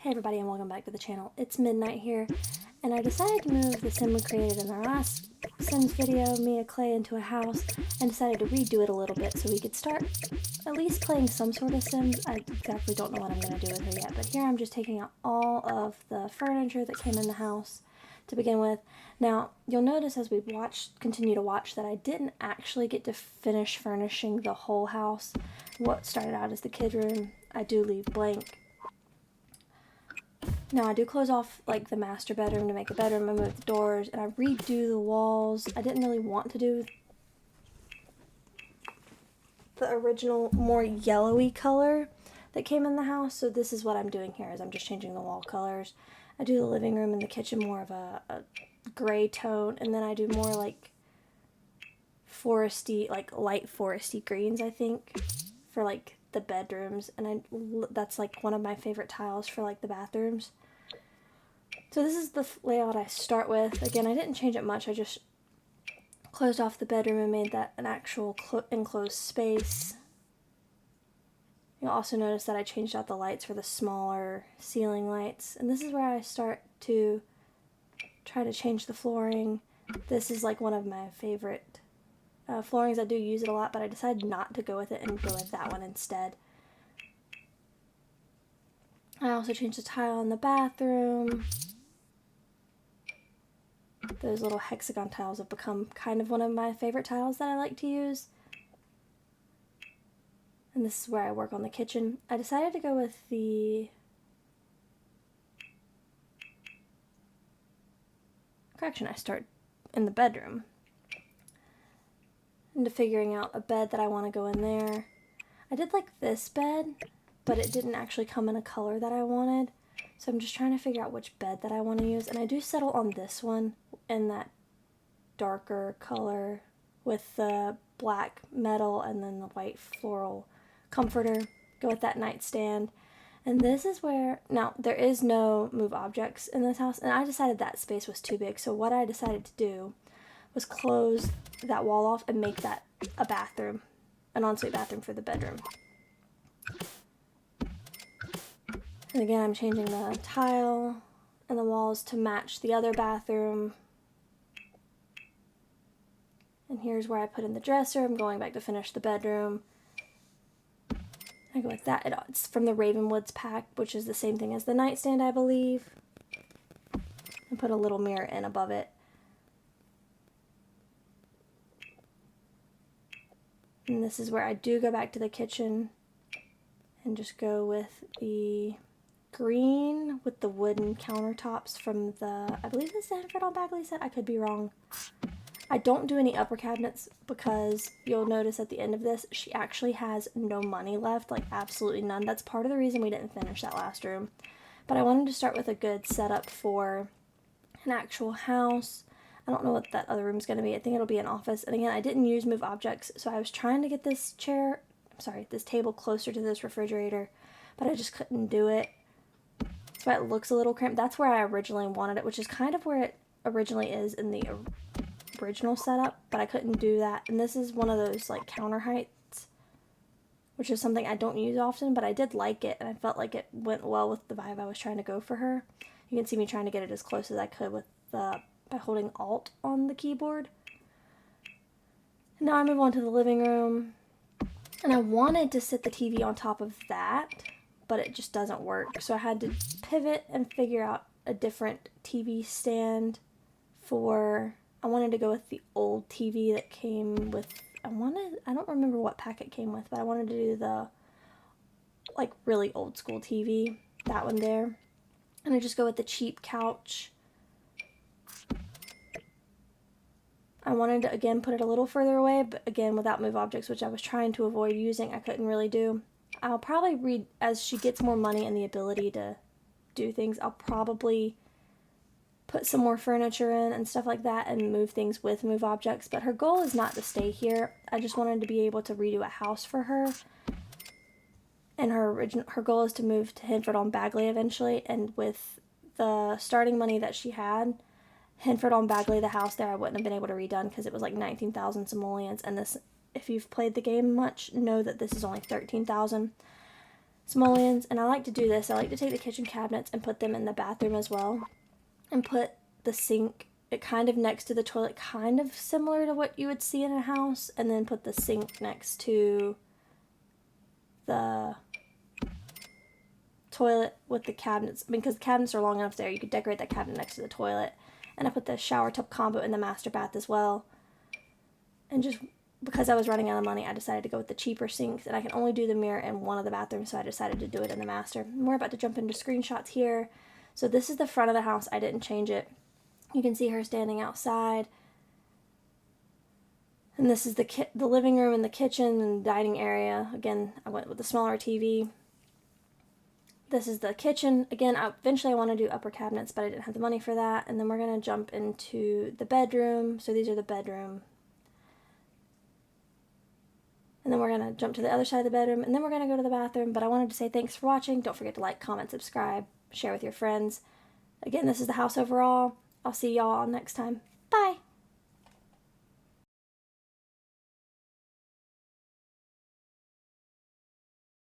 Hey everybody, and welcome back to the channel. It's midnight here, and I decided to move the sim we created in our last Sims video, Mia Clay, into a house, and decided to redo it a little bit so we could start at least playing some sort of Sims. I exactly don't know what I'm going to do with her yet, but here I'm just taking out all of the furniture that came in the house to begin with. Now, you'll notice as we continue to watch that I didn't actually get to finish furnishing the whole house. What started out as the kid room, I do leave blank. Now I do close off like the master bedroom to make a bedroom, I move the doors, and I redo the walls. I didn't really want to do the original more yellowy color that came in the house, so this is what I'm doing here, is I'm just changing the wall colors. I do the living room and the kitchen more of a gray tone, and then I do more like foresty, like light foresty greens, I think, for like the bedrooms, and that's like one of my favorite tiles for like the bathrooms. So this is the layout I start with. Again, I didn't change it much. I just closed off the bedroom and made that an actual enclosed space. You'll also notice that I changed out the lights for the smaller ceiling lights. And this is where I start to try to change the flooring. This is like one of my favorite floorings. I do use it a lot, but I decided not to go with it and go with that one instead. I also changed the tile in the bathroom. Those little hexagon tiles have become kind of one of my favorite tiles that I like to use. And this is where I work on the kitchen. I decided to go with the correction, I start in the bedroom. Into figuring out a bed that I want to go in there. I did like this bed, but it didn't actually come in a color that I wanted. So I'm just trying to figure out which bed that I want to use. And I do settle on this one in that darker color with the black metal and then the white floral comforter. Go with that nightstand. And this is where, now there is no move objects in this house, and I decided that space was too big. So what I decided to do was close that wall off and make that a bathroom, an ensuite bathroom for the bedroom. And again, I'm changing the tile and the walls to match the other bathroom. And here's where I put in the dresser. I'm going back to finish the bedroom. I go with that. It's from the Ravenwoods pack, which is the same thing as the nightstand, I believe. And put a little mirror in above it. And this is where I do go back to the kitchen and just go with the green with the wooden countertops from the, I believe this is the Henford-on-Bagley set. I could be wrong. I don't do any upper cabinets because you'll notice at the end of this, she actually has no money left, like absolutely none. That's part of the reason we didn't finish that last room. But I wanted to start with a good setup for an actual house. I don't know what that other room's going to be. I think it'll be an office. And again, I didn't use move objects, so I was trying to get this this table closer to this refrigerator, but I just couldn't do it. That's why it looks a little cramped. That's where I originally wanted it, which is kind of where it originally is in the original setup, but I couldn't do that. And this is one of those like counter heights, which is something I don't use often, but I did like it, and I felt like it went well with the vibe I was trying to go for her. You can see me trying to get it as close as I could with by holding Alt on the keyboard. Now I move on to the living room, and I wanted to sit the TV on top of that, but it just doesn't work. So I had to pivot and figure out a different TV stand for, I wanted to go with the old TV that came with, I don't remember what pack it came with, but I wanted to do the like really old school TV, that one there. And I just go with the cheap couch. I wanted to, again, put it a little further away, but again, without move objects, which I was trying to avoid using, I couldn't really do. I'll probably as she gets more money and the ability to do things, I'll probably put some more furniture in and stuff like that and move things with move objects. But her goal is not to stay here. I just wanted to be able to redo a house for her. And her goal is to move to Henford-on-Bagley eventually. And with the starting money that she had, Henford-on-Bagley, the house there, I wouldn't have been able to redone because it was like 19,000 simoleons. And this, if you've played the game much, know that this is only 13,000. simoleons, and I like to do this. I like to take the kitchen cabinets and put them in the bathroom as well, and put the sink kind of next to the toilet, kind of similar to what you would see in a house, and then put the sink next to the toilet with the cabinets. I mean, because the cabinets are long enough there, you could decorate that cabinet next to the toilet. And I put the shower tub combo in the master bath as well. And just because I was running out of money, I decided to go with the cheaper sinks, and I can only do the mirror in one of the bathrooms, so I decided to do it in the master. And we're about to jump into screenshots here. So this is the front of the house. I didn't change it. You can see her standing outside. And this is the living room and the kitchen and dining area. Again, I went with the smaller TV. This is the kitchen. Again, eventually I want to do upper cabinets, but I didn't have the money for that. And then we're going to jump into the bedroom. So these are the bedroom. And then we're going to jump to the other side of the bedroom. And then we're going to go to the bathroom. But I wanted to say thanks for watching. Don't forget to like, comment, subscribe, share with your friends. Again, this is the house overall. I'll see y'all next time.